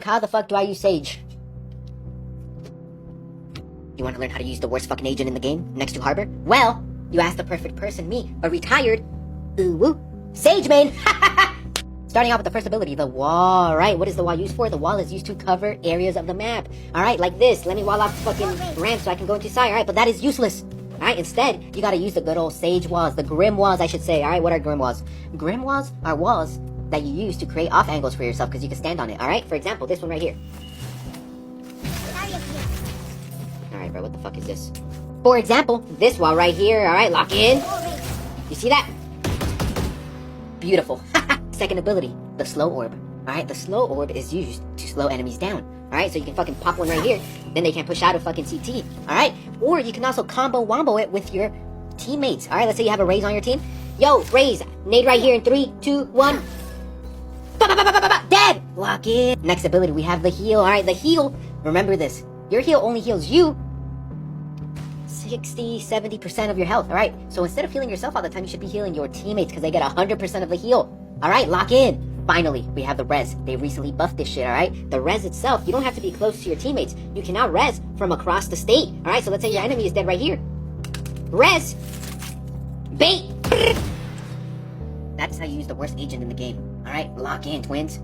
how the fuck do I use Sage? You want to learn how to use the worst fucking agent in the game, next to Harbor? Well, you asked the perfect person, me, a retired, woo, Sage main! Starting out with the first ability, the wall, right? What is the wall used for? The wall is used to cover areas of the map. Alright, like this. Let me wall off the fucking ramp so I can go into side, alright? But that is useless. Alright, instead, you gotta use the good old Sage walls, the Grim walls, I should say. Alright, what are Grim walls? Grim walls are walls that you use to create off angles for yourself because you can stand on it, alright? For example, this one right here. Alright, bro, what the fuck is this? For example, this wall right here, alright, lock in. You see that? Beautiful. Second ability, the slow orb. Alright, the slow orb is used to slow enemies down. Alright, so you can fucking pop one right here, then they can't push out of fucking CT. Alright, or you can also combo wombo it with your teammates. Alright, let's say you have a Raze on your team. Yo, Raze, nade right here in 3, 2, 1. Dead! Lock in. Next ability, we have the heal. Alright, the heal, remember this. Your heal only heals you 60-70% of your health. Alright, so instead of healing yourself all the time, you should be healing your teammates because they get 100% of the heal. Alright, lock in. Finally, we have the res. They recently buffed this shit, alright? The res itself, you don't have to be close to your teammates. You can now res from across the state. Alright, so let's say your enemy is dead right here. Res! Bait! That's how you use the worst agent in the game. Alright, lock in, twins.